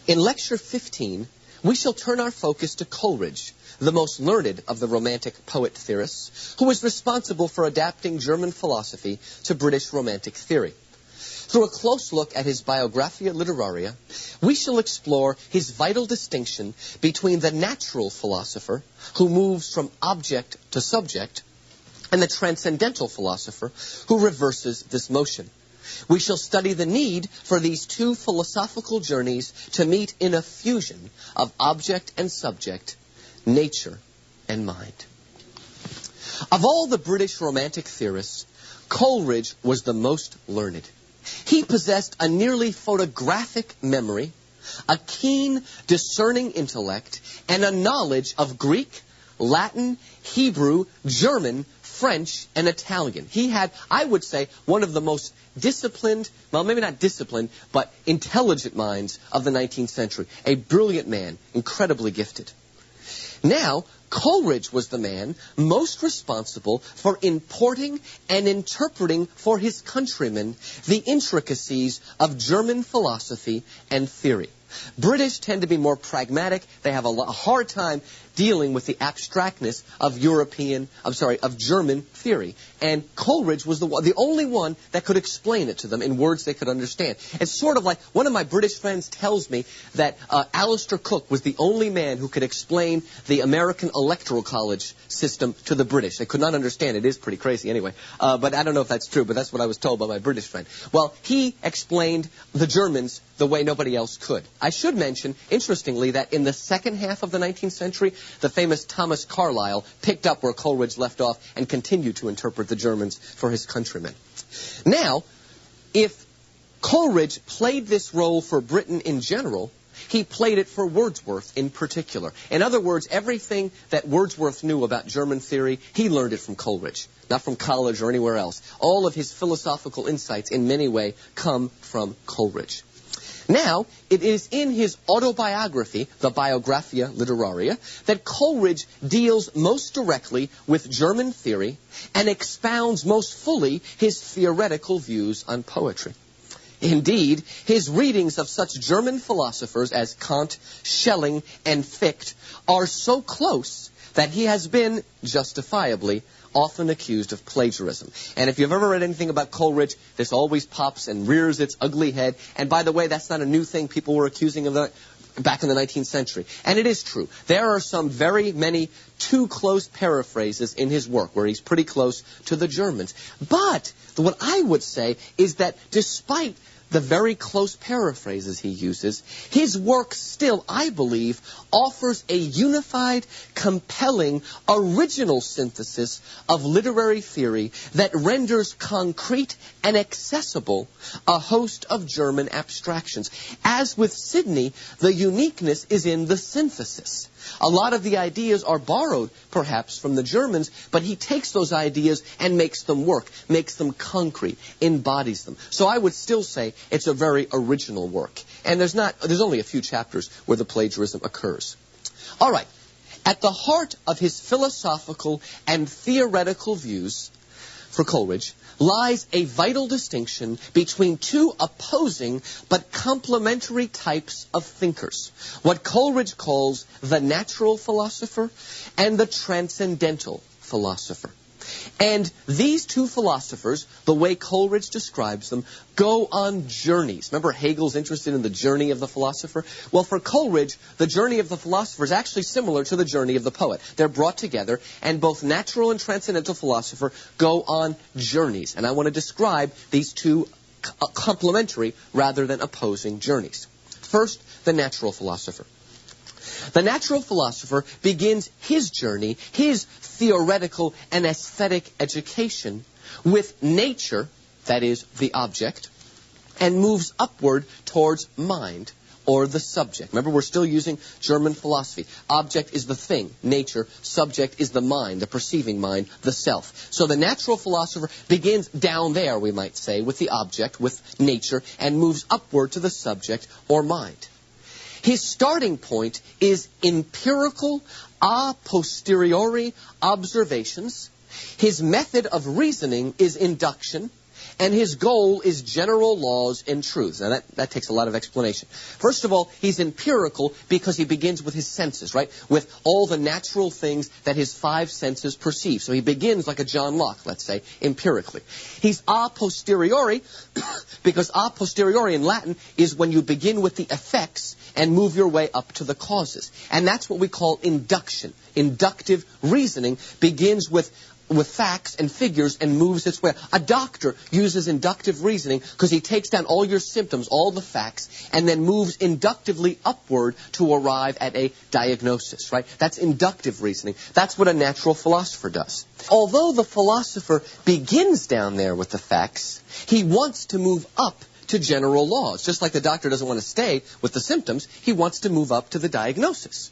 In Lecture 15, we shall turn our focus to Coleridge, the most learned of the Romantic poet-theorists, who was responsible for adapting German philosophy to British Romantic theory. Through a close look at his Biographia Literaria, we shall explore his vital distinction between the natural philosopher, who moves from object to subject, and the transcendental philosopher, who reverses this motion. We shall study the need for these two philosophical journeys to meet in a fusion of object and subject, nature and mind. Of all the British Romantic theorists, Coleridge was the most learned. He possessed a nearly photographic memory, a keen, discerning intellect, and a knowledge of Greek, Latin, Hebrew, German, French, and Italian. He had, I would say, one of the most disciplined, well, maybe not disciplined, but intelligent minds of the 19th century. A brilliant man, incredibly gifted. Now, Coleridge was the man most responsible for importing and interpreting for his countrymen the intricacies of German philosophy and theory. British tend to be more pragmatic. They have a hard time dealing with the abstractness of of German theory. And Coleridge was the only one that could explain it to them in words they could understand. It's sort of like one of my British friends tells me that Alistair Cooke was the only man who could explain the American Electoral College system to the British. They could not understand it. It is pretty crazy anyway. But I don't know if that's true, but that's what I was told by my British friend. Well, he explained the Germans the way nobody else could. I should mention, interestingly, that in the second half of the 19th century, the famous Thomas Carlyle picked up where Coleridge left off and continued to interpret the Germans for his countrymen. Now, if Coleridge played this role for Britain in general, he played it for Wordsworth in particular. In other words, everything that Wordsworth knew about German theory, he learned it from Coleridge, not from college or anywhere else. All of his philosophical insights in many ways come from Coleridge. Now, it is in his autobiography, the Biographia Literaria, that Coleridge deals most directly with German theory and expounds most fully his theoretical views on poetry. Indeed, his readings of such German philosophers as Kant, Schelling, and Fichte are so close that he has been, justifiably, often accused of plagiarism. And if you've ever read anything about Coleridge, this always pops and rears its ugly head. And by the way, that's not a new thing people were accusing of back in the 19th century. And it is true. There are some very many too close paraphrases in his work where he's pretty close to the Germans. But what I would say is that despite the very close paraphrases he uses, his work still, I believe, offers a unified, compelling, original synthesis of literary theory that renders concrete and accessible a host of German abstractions. As with Sidney, the uniqueness is in the synthesis. A lot of the ideas are borrowed, perhaps, from the Germans, but he takes those ideas and makes them work, makes them concrete, embodies them. So I would still say it's a very original work. And there's only a few chapters where the plagiarism occurs. All right. At the heart of his philosophical and theoretical views for Coleridge lies a vital distinction between two opposing but complementary types of thinkers, what Coleridge calls the natural philosopher and the transcendental philosopher. And these two philosophers, the way Coleridge describes them, go on journeys. Remember Hegel's interested in the journey of the philosopher? Well, for Coleridge, the journey of the philosopher is actually similar to the journey of the poet. They're brought together, and both natural and transcendental philosopher go on journeys. And I want to describe these two complementary rather than opposing journeys. First, the natural philosopher. The natural philosopher begins his journey, his theoretical and aesthetic education, with nature, that is, the object, and moves upward towards mind, or the subject. Remember, we're still using German philosophy. Object is the thing, nature. Subject is the mind, the perceiving mind, the self. So the natural philosopher begins down there, we might say, with the object, with nature, and moves upward to the subject, or mind. His starting point is empirical, a posteriori observations. His method of reasoning is induction, and his goal is general laws and truths. Now, that takes a lot of explanation. First of all, he's empirical because he begins with his senses, right? With all the natural things that his five senses perceive. So he begins like a John Locke, let's say, empirically. He's a posteriori because a posteriori in Latin is when you begin with the effects and move your way up to the causes. And that's what we call induction. Inductive reasoning begins with facts and figures and moves its way. A doctor uses inductive reasoning because he takes down all your symptoms, all the facts, and then moves inductively upward to arrive at a diagnosis, right? That's inductive reasoning. That's what a natural philosopher does. Although the philosopher begins down there with the facts, he wants to move up to general laws. Just like the doctor doesn't want to stay with the symptoms, he wants to move up to the diagnosis.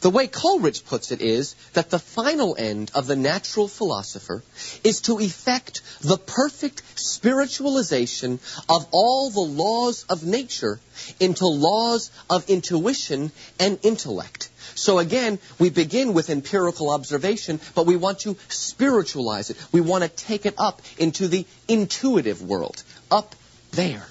The way Coleridge puts it is that the final end of the natural philosopher is to effect the perfect spiritualization of all the laws of nature into laws of intuition and intellect. So again, we begin with empirical observation, but we want to spiritualize it. We want to take it up into the intuitive world, up there.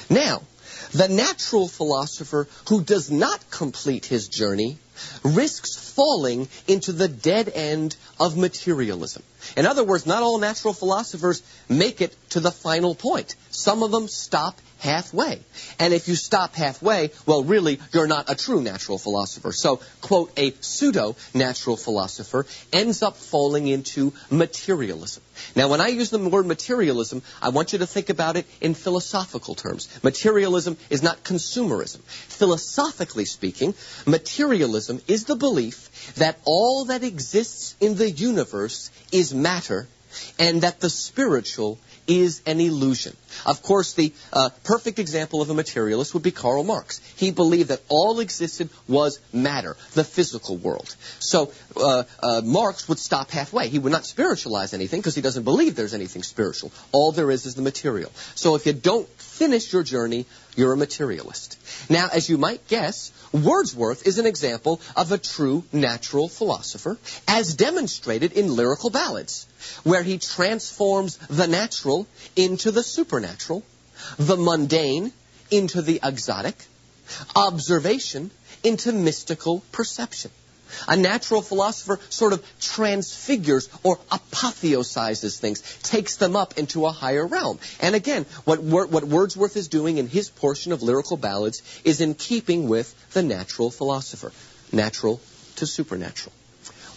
Now, the natural philosopher who does not complete his journey risks falling into the dead end of materialism. In other words, not all natural philosophers make it to the final point. Some of them stop halfway. And if you stop halfway, well, really, you're not a true natural philosopher. So, quote, a pseudo-natural philosopher ends up falling into materialism. Now, when I use the word materialism, I want you to think about it in philosophical terms. Materialism is not consumerism. Philosophically speaking, materialism is the belief that all that exists in the universe is matter and that the spiritual is an illusion. Of course, the perfect example of a materialist would be Karl Marx. He believed that all existed was matter, the physical world. So Marx would stop halfway. He would not spiritualize anything because he doesn't believe there's anything spiritual. All there is the material. So if you don't finish your journey, you're a materialist. Now, as you might guess, Wordsworth is an example of a true natural philosopher, as demonstrated in lyrical ballads, where he transforms the natural into the supernatural, the mundane into the exotic, observation into mystical perception. A natural philosopher sort of transfigures or apotheosizes things, takes them up into a higher realm. And again, what Wordsworth is doing in his portion of lyrical ballads is in keeping with the natural philosopher, natural to supernatural.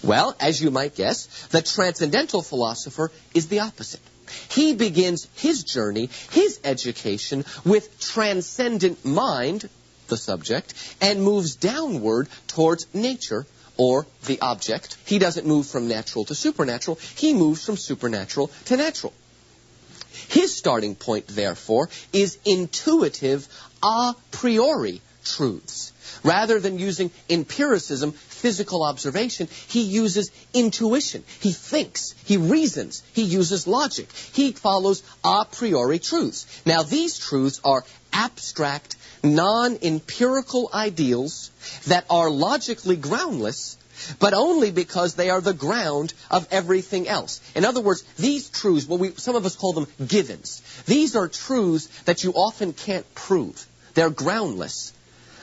Well, as you might guess, the transcendental philosopher is the opposite. He begins his journey, his education, with transcendent mind, the subject, and moves downward towards nature, or the object. He doesn't move from natural to supernatural. He moves from supernatural to natural. His starting point, therefore, is intuitive a priori truths. Rather than using empiricism, physical observation, he uses intuition. He thinks, he reasons, he uses logic. He follows a priori truths. Now, these truths are abstract, non-empirical ideals that are logically groundless, but only because they are the ground of everything else. In other words, these truths, some of us call them givens. These are truths that you often can't prove. They're groundless,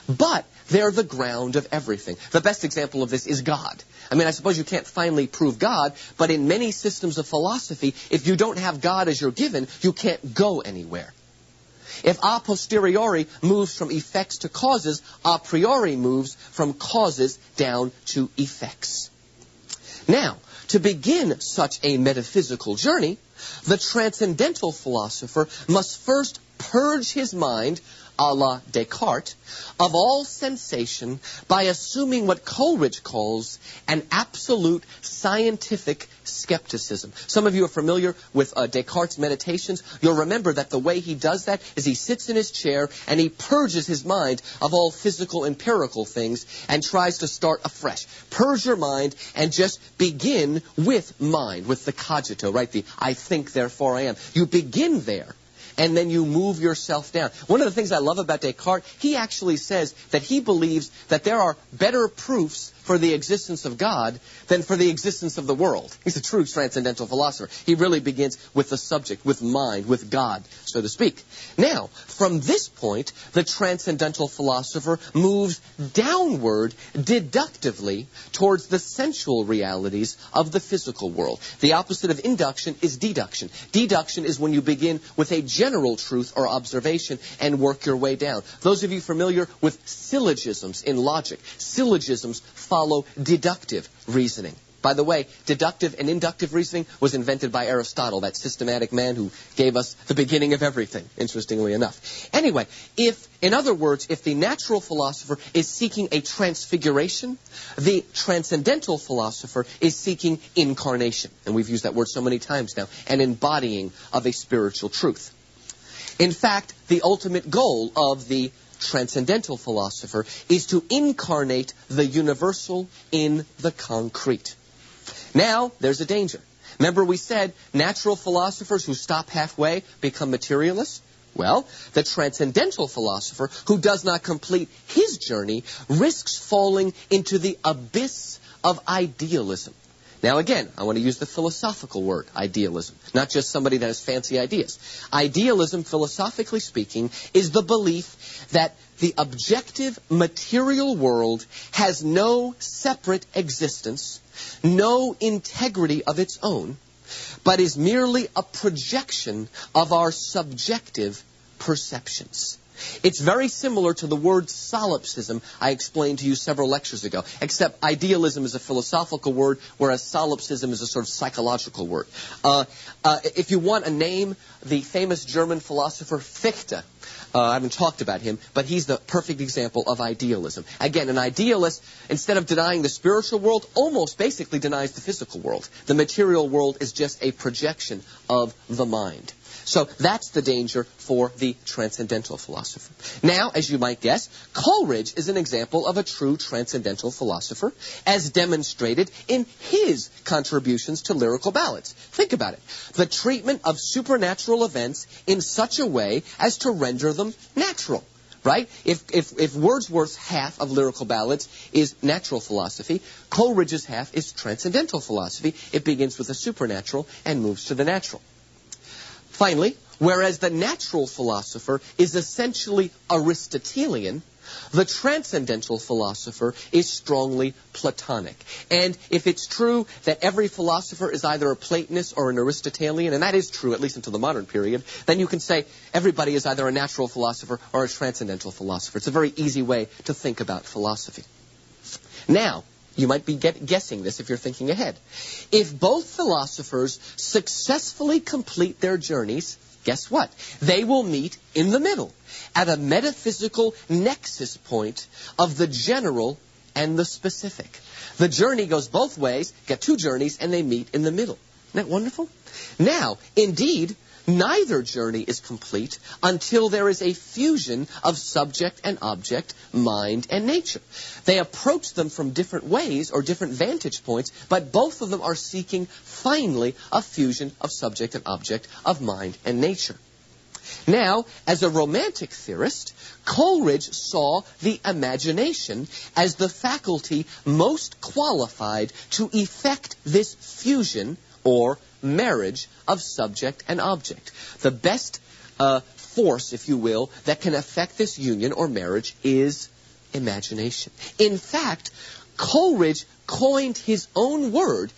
but they're the ground of everything. The best example of this is God. I mean, I suppose you can't finally prove God, but in many systems of philosophy, if you don't have God as your given, you can't go anywhere. If a posteriori moves from effects to causes, a priori moves from causes down to effects. Now, to begin such a metaphysical journey, the transcendental philosopher must first purge his mind, a la Descartes, of all sensation by assuming what Coleridge calls an absolute scientific skepticism. Some of you are familiar with Descartes' meditations. You'll remember that the way he does that is he sits in his chair and he purges his mind of all physical, empirical things and tries to start afresh. Purge your mind and just begin with mind, with the cogito, right? The I think, therefore I am. You begin there. And then you move yourself down. One of the things I love about Descartes, he actually says that he believes that there are better proofs for the existence of God than for the existence of the world. He's a true transcendental philosopher. He really begins with the subject, with mind, with God, so to speak. Now, from this point, the transcendental philosopher moves downward deductively towards the sensual realities of the physical world. The opposite of induction is deduction. Deduction is when you begin with a general truth or observation and work your way down. Those of you familiar with syllogisms in logic, syllogisms follow deductive reasoning. By the way, deductive and inductive reasoning was invented by Aristotle, that systematic man who gave us the beginning of everything, interestingly enough. Anyway, in other words, if the natural philosopher is seeking a transfiguration, the transcendental philosopher is seeking incarnation. And we've used that word so many times now, an embodying of a spiritual truth. In fact, the ultimate goal of the transcendental philosopher is to incarnate the universal in the concrete. Now, there's a danger. Remember we said natural philosophers who stop halfway become materialists? Well, the transcendental philosopher who does not complete his journey risks falling into the abyss of idealism. Now again, I want to use the philosophical word, idealism, not just somebody that has fancy ideas. Idealism, philosophically speaking, is the belief that the objective material world has no separate existence, no integrity of its own, but is merely a projection of our subjective perceptions. It's very similar to the word solipsism I explained to you several lectures ago, except idealism is a philosophical word, whereas solipsism is a sort of psychological word. If you want a name, the famous German philosopher Fichte, I haven't talked about him, but he's the perfect example of idealism. Again, an idealist, instead of denying the spiritual world, almost basically denies the physical world. The material world is just a projection of the mind. So that's the danger for the transcendental philosopher. Now, as you might guess, Coleridge is an example of a true transcendental philosopher, as demonstrated in his contributions to lyrical ballads. Think about it. The treatment of supernatural events in such a way as to render them natural. Right? If Wordsworth's half of lyrical ballads is natural philosophy, Coleridge's half is transcendental philosophy. It begins with the supernatural and moves to the natural. Finally, whereas the natural philosopher is essentially Aristotelian, the transcendental philosopher is strongly Platonic. And if it's true that every philosopher is either a Platonist or an Aristotelian, and that is true at least until the modern period, then you can say everybody is either a natural philosopher or a transcendental philosopher. It's a very easy way to think about philosophy. Now, you might be guessing this if you're thinking ahead. If both philosophers successfully complete their journeys, guess what? They will meet in the middle, at a metaphysical nexus point of the general and the specific. The journey goes both ways, get two journeys, and they meet in the middle. Isn't that wonderful? Now, indeed, neither journey is complete until there is a fusion of subject and object, mind and nature. They approach them from different ways or different vantage points, but both of them are seeking finally a fusion of subject and object, of mind and nature. Now, as a romantic theorist, Coleridge saw the imagination as the faculty most qualified to effect this fusion or marriage of subject and object. The best force, if you will, that can affect this union or marriage is imagination. In fact, Coleridge coined his own word,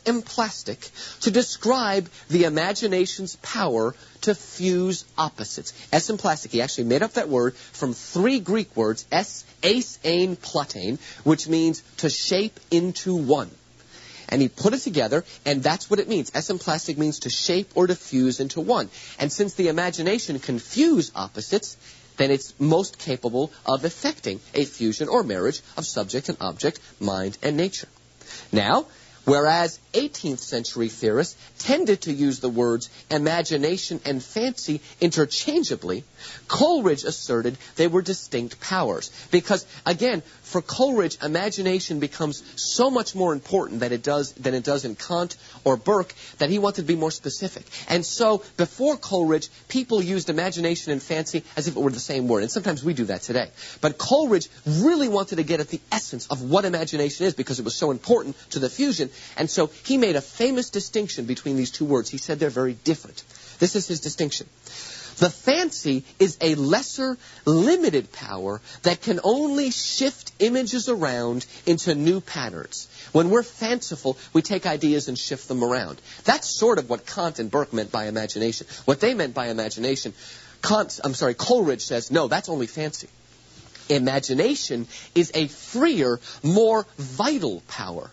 emplastic, to describe the imagination's power to fuse opposites. Emplastic, he actually made up that word from three Greek words, eis, ein, platein, which means to shape into one. And he put it together, and that's what it means. Emplastic means to shape or to fuse into one. And since the imagination can fuse opposites, then it's most capable of effecting a fusion or marriage of subject and object, mind and nature. Now, Whereas 18th century theorists tended to use the words imagination and fancy interchangeably, Coleridge asserted they were distinct powers. Because, again, for Coleridge, imagination becomes so much more important than it does in Kant or Burke that he wanted to be more specific. And so, before Coleridge, people used imagination and fancy as if it were the same word. And sometimes we do that today. But Coleridge really wanted to get at the essence of what imagination is because it was so important to the fusion. And so he made a famous distinction between these two words. He said they're very different. This is his distinction. The fancy is a lesser, limited power that can only shift images around into new patterns. When we're fanciful, we take ideas and shift them around. That's sort of what Kant and Burke meant by imagination. What they meant by imagination, Coleridge says, no, that's only fancy. Imagination is a freer, more vital power.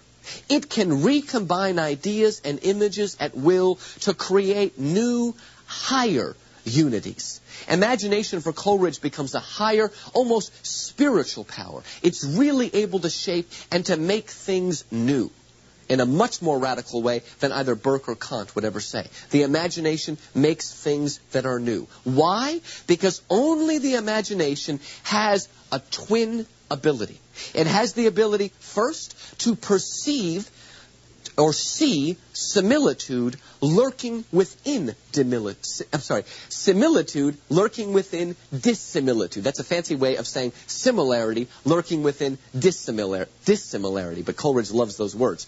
It can recombine ideas and images at will to create new, higher unities. Imagination for Coleridge becomes a higher, almost spiritual power. It's really able to shape and to make things new in a much more radical way than either Burke or Kant would ever say. The imagination makes things that are new. Why? Because only the imagination has a twin ability. It has the ability, first, to perceive or see similitude lurking within similitude lurking within dissimilitude. That's a fancy way of saying similarity lurking within dissimilarity. But Coleridge loves those words.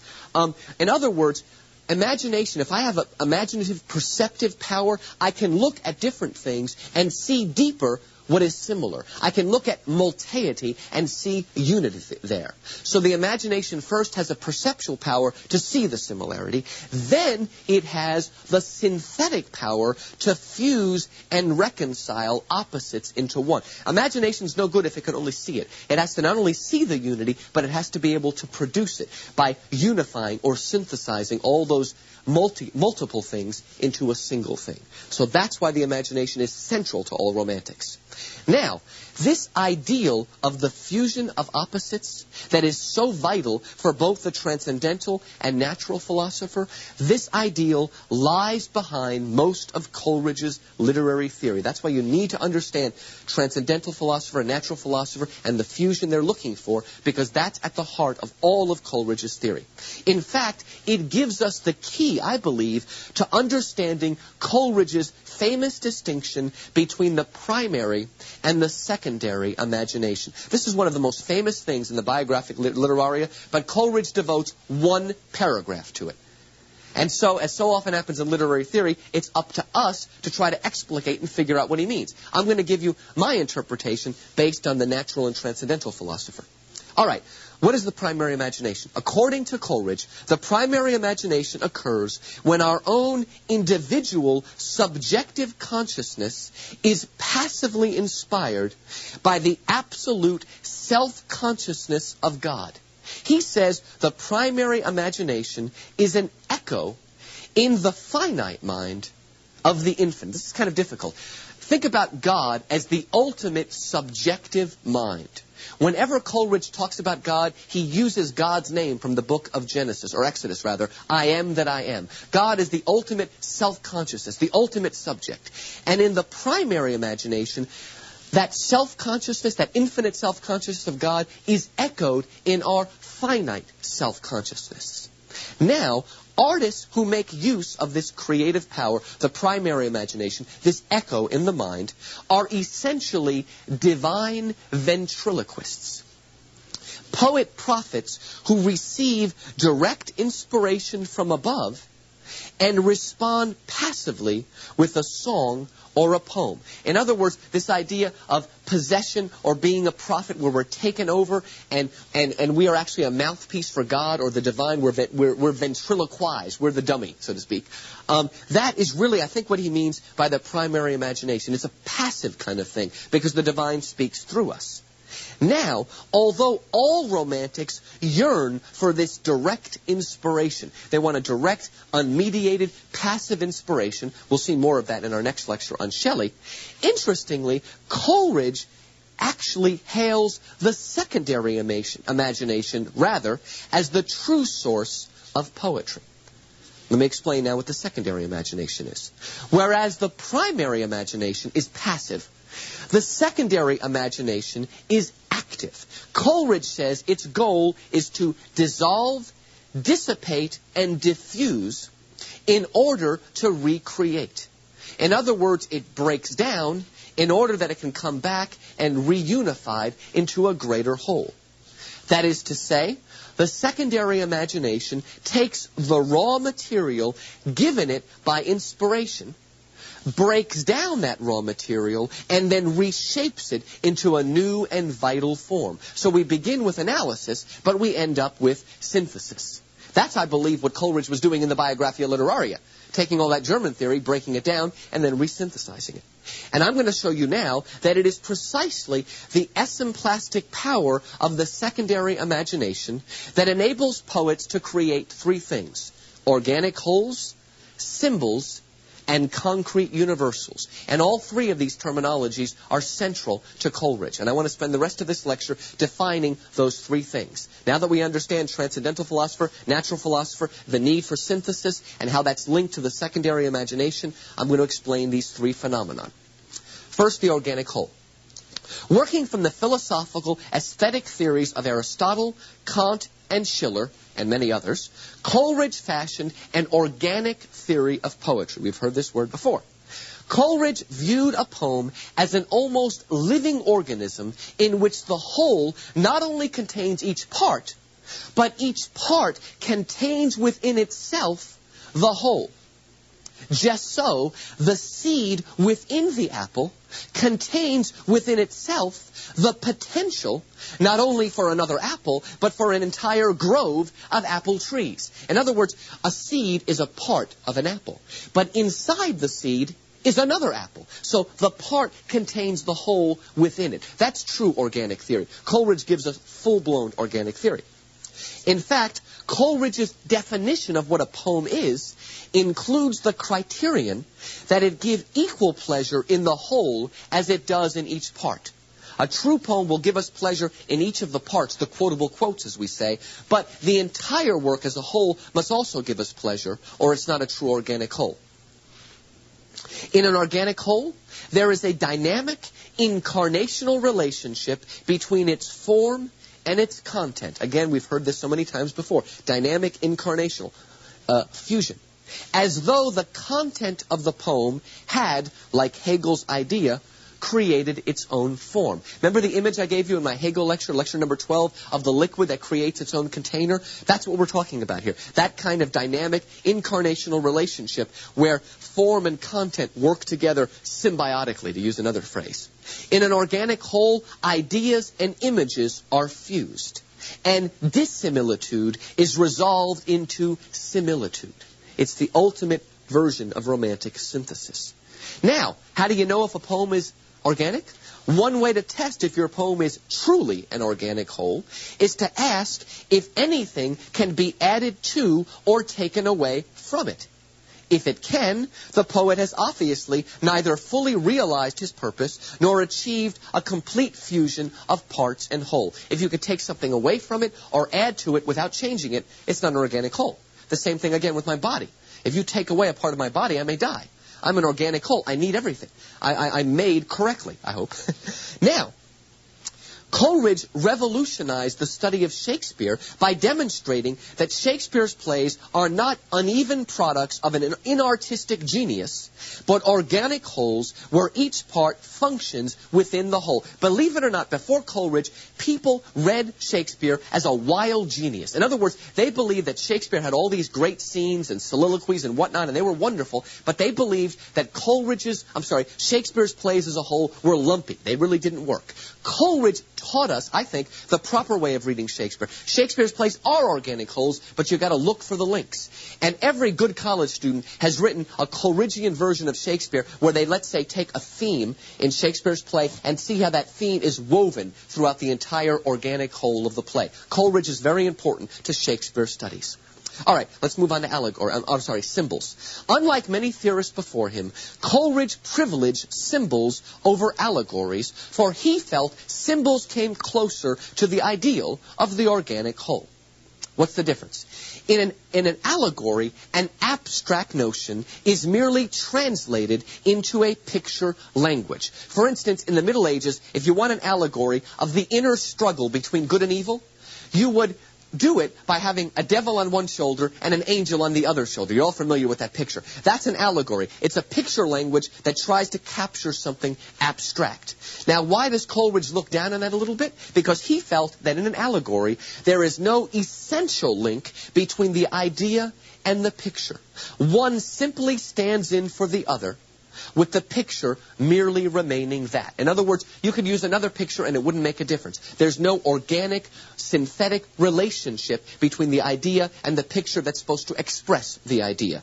In other words, imagination, if I have an imaginative perceptive power, I can look at different things and see deeper what is similar. I can look at multeity and see unity there. So the imagination first has a perceptual power to see the similarity. Then it has the synthetic power to fuse and reconcile opposites into one. Imagination is no good if it can only see it. It has to not only see the unity, but it has to be able to produce it by unifying or synthesizing all those multiple things into a single thing. So that's why the imagination is central to all romantics. Now, this ideal of the fusion of opposites that is so vital for both the transcendental and natural philosopher, this ideal lies behind most of Coleridge's literary theory. That's why you need to understand transcendental philosopher and natural philosopher and the fusion they're looking for, because that's at the heart of all of Coleridge's theory. In fact, it gives us the key, I believe, to understanding Coleridge's famous distinction between the primary and the secondary imagination. This is one of the most famous things in the biographic literaria, but Coleridge devotes one paragraph to it. And so, as so often happens in literary theory, it's up to us to try to explicate and figure out what he means. I'm going to give you my interpretation based on the natural and transcendental philosopher. All right. What is the primary imagination? According to Coleridge, the primary imagination occurs when our own individual subjective consciousness is passively inspired by the absolute self-consciousness of God. He says the primary imagination is an echo in the finite mind of the infinite. This is kind of difficult. Think about God as the ultimate subjective mind. Whenever Coleridge talks about God, he uses God's name from the book of Genesis, or Exodus rather, I am that I am. God is the ultimate self-consciousness, the ultimate subject. And in the primary imagination, that self-consciousness, that infinite self-consciousness of God is echoed in our finite self-consciousness. Now, artists who make use of this creative power, the primary imagination, this echo in the mind, are essentially divine ventriloquists. Poet-prophets who receive direct inspiration from above and respond passively with a song or a poem. In other words, this idea of possession or being a prophet where we're taken over and we are actually a mouthpiece for God or the divine, we're ventriloquized, we're the dummy, so to speak. That is really, I think, what he means by the primary imagination. It's a passive kind of thing because the divine speaks through us. Now, although all romantics yearn for this direct inspiration, they want a direct, unmediated, passive inspiration. We'll see more of that in our next lecture on Shelley. Interestingly, Coleridge actually hails the secondary imagination, rather, as the true source of poetry. Let me explain now what the secondary imagination is. Whereas the primary imagination is passive, the secondary imagination is active. Coleridge says its goal is to dissolve, dissipate, and diffuse in order to recreate. In other words, it breaks down in order that it can come back and reunified into a greater whole. That is to say, the secondary imagination takes the raw material given it by inspiration, breaks down that raw material, and then reshapes it into a new and vital form. So we begin with analysis, but we end up with synthesis. That's, I believe, what Coleridge was doing in the Biographia Literaria, taking all that German theory, breaking it down, and then resynthesizing it. And I'm going to show you now that it is precisely the esemplastic power of the secondary imagination that enables poets to create three things: organic wholes, symbols, and concrete universals. And all three of these terminologies are central to Coleridge. And I want to spend the rest of this lecture defining those three things. Now that we understand Transcendental Philosopher, Natural Philosopher, the need for synthesis, and how that's linked to the secondary imagination, I'm going to explain these three phenomena. First, the organic whole. Working from the philosophical aesthetic theories of Aristotle, Kant, and Schiller, and many others, Coleridge fashioned an organic theory of poetry. We've heard this word before. Coleridge viewed a poem as an almost living organism in which the whole not only contains each part, but each part contains within itself the whole. Just so, the seed within the apple contains within itself the potential not only for another apple, but for an entire grove of apple trees. In other words, a seed is a part of an apple. But inside the seed is another apple. So the part contains the whole within it. That's true organic theory. Coleridge gives us full-blown organic theory. In fact, Coleridge's definition of what a poem is includes the criterion that it give equal pleasure in the whole as it does in each part. A true poem will give us pleasure in each of the parts, the quotable quotes, as we say, but the entire work as a whole must also give us pleasure, or it's not a true organic whole. In an organic whole, there is a dynamic, incarnational relationship between its form and its content. Again, we've heard this so many times before. Dynamic, incarnational fusion. As though the content of the poem had, like Hegel's idea, created its own form. Remember the image I gave you in my Hegel lecture, lecture number 12, of the liquid that creates its own container? That's what we're talking about here. That kind of dynamic, incarnational relationship where form and content work together symbiotically, to use another phrase. In an organic whole, ideas and images are fused, and dissimilitude is resolved into similitude. It's the ultimate version of romantic synthesis. Now, how do you know if a poem is organic? One way to test if your poem is truly an organic whole is to ask if anything can be added to or taken away from it. If it can, the poet has obviously neither fully realized his purpose nor achieved a complete fusion of parts and whole. If you could take something away from it or add to it without changing it, it's not an organic whole. The same thing again with my body. If you take away a part of my body, I may die. I'm an organic whole. I need everything. I'm made correctly, I hope. Now, Coleridge revolutionized the study of Shakespeare by demonstrating that Shakespeare's plays are not uneven products of an inartistic genius, but organic wholes where each part functions within the whole. Believe it or not, before Coleridge, people read Shakespeare as a wild genius. In other words, they believed that Shakespeare had all these great scenes and soliloquies and whatnot, and they were wonderful, but they believed that Shakespeare's plays as a whole were lumpy. They really didn't work. Coleridge taught us, I think, the proper way of reading Shakespeare. Shakespeare's plays are organic wholes, but you've got to look for the links. And every good college student has written a Coleridgean version of Shakespeare where they, let's say, take a theme in Shakespeare's play and see how that theme is woven throughout the entire organic whole of the play. Coleridge is very important to Shakespeare studies. All right, let's move on to symbols. Unlike many theorists before him, Coleridge privileged symbols over allegories, for he felt symbols came closer to the ideal of the organic whole. What's the difference? In an allegory, an abstract notion is merely translated into a picture language. For instance, in the Middle Ages, if you want an allegory of the inner struggle between good and evil, you would do it by having a devil on one shoulder and an angel on the other shoulder. You're all familiar with that picture. That's an allegory. It's a picture language that tries to capture something abstract. Now, why does Coleridge look down on that a little bit? Because he felt that in an allegory, there is no essential link between the idea and the picture. One simply stands in for the other, with the picture merely remaining that. In other words, you could use another picture and it wouldn't make a difference. There's no organic, synthetic relationship between the idea and the picture that's supposed to express the idea.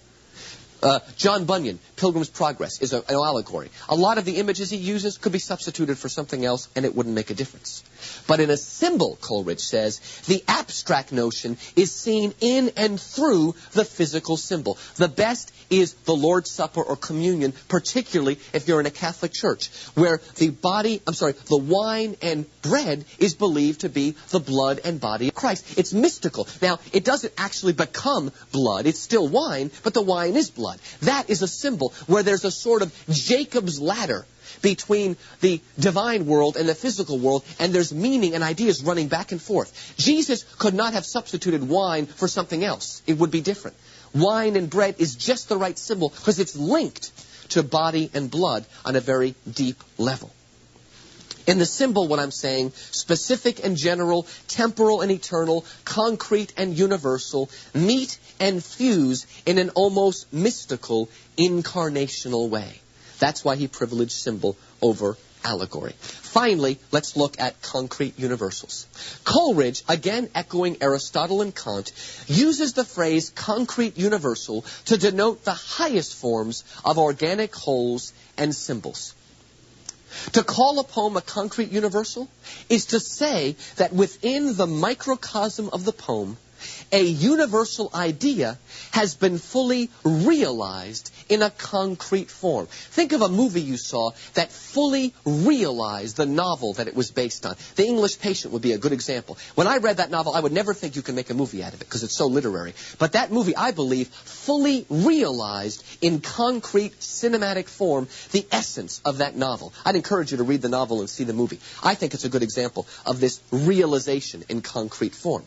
John Bunyan, Pilgrim's Progress, is an allegory. A lot of the images he uses could be substituted for something else and it wouldn't make a difference. But in a symbol, Coleridge says, the abstract notion is seen in and through the physical symbol. The best is the Lord's Supper or communion, particularly if you're in a Catholic church, where the wine and bread is believed to be the blood and body of Christ. It's mystical. Now, it doesn't actually become blood. It's still wine, but the wine is blood. That is a symbol where there's a sort of Jacob's ladder between the divine world and the physical world, and there's meaning and ideas running back and forth. Jesus could not have substituted wine for something else. It would be different. Wine and bread is just the right symbol because it's linked to body and blood on a very deep level. In the symbol, what I'm saying, specific and general, temporal and eternal, concrete and universal, meet and fuse in an almost mystical, incarnational way. That's why he privileged symbol over allegory. Finally, let's look at concrete universals. Coleridge, again echoing Aristotle and Kant, uses the phrase concrete universal to denote the highest forms of organic wholes and symbols. To call a poem a concrete universal is to say that within the microcosm of the poem, a universal idea has been fully realized in a concrete form. Think of a movie you saw that fully realized the novel that it was based on. The English Patient would be a good example. When I read that novel, I would never think you can make a movie out of it because it's so literary. But that movie, I believe, fully realized in concrete cinematic form the essence of that novel. I'd encourage you to read the novel and see the movie. I think it's a good example of this realization in concrete form.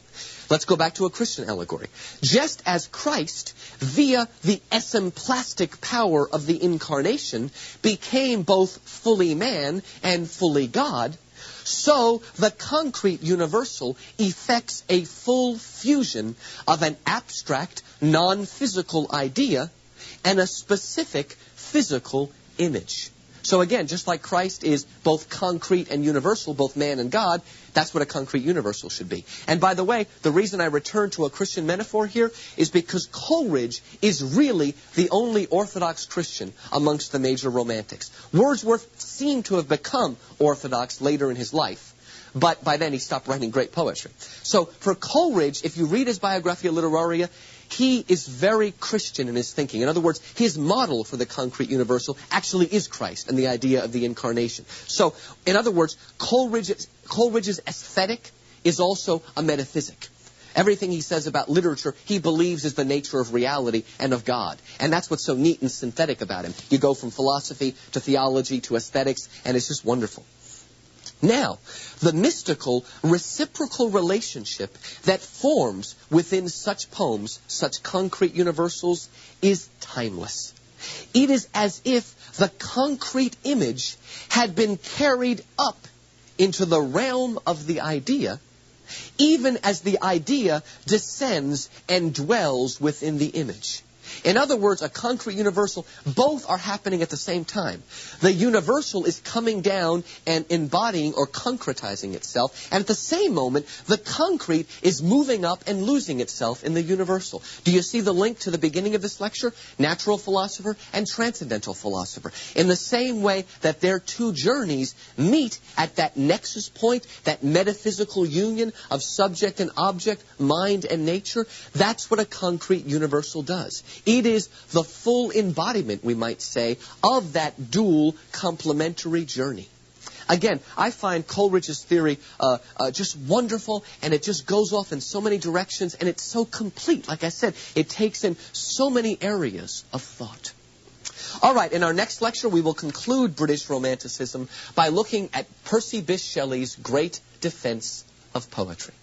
Let's go back to a Christian allegory. Just as Christ, via the esemplastic power of the incarnation, became both fully man and fully God, so the concrete universal effects a full fusion of an abstract, non-physical idea and a specific physical image. So again, just like Christ is both concrete and universal, both man and God, that's what a concrete universal should be. And by the way, the reason I return to a Christian metaphor here is because Coleridge is really the only Orthodox Christian amongst the major Romantics. Wordsworth seemed to have become Orthodox later in his life, but by then he stopped writing great poetry. So for Coleridge, if you read his Biographia Literaria, he is very Christian in his thinking. In other words, his model for the concrete universal actually is Christ and the idea of the incarnation. So, in other words, Coleridge's aesthetic is also a metaphysic. Everything he says about literature, he believes is the nature of reality and of God. And that's what's so neat and synthetic about him. You go from philosophy to theology to aesthetics, and it's just wonderful. Now, the mystical, reciprocal relationship that forms within such poems, such concrete universals, is timeless. It is as if the concrete image had been carried up into the realm of the idea, even as the idea descends and dwells within the image. In other words, a concrete universal, both are happening at the same time. The universal is coming down and embodying or concretizing itself, and at the same moment, the concrete is moving up and losing itself in the universal. Do you see the link to the beginning of this lecture? Natural philosopher and transcendental philosopher. In the same way that their two journeys meet at that nexus point, that metaphysical union of subject and object, mind and nature, that's what a concrete universal does. It is the full embodiment, we might say, of that dual complementary journey. Again, I find Coleridge's theory just wonderful, and it just goes off in so many directions, and it's so complete. Like I said, it takes in so many areas of thought. All right, in our next lecture, we will conclude British Romanticism by looking at Percy Bysshe Shelley's great defense of poetry.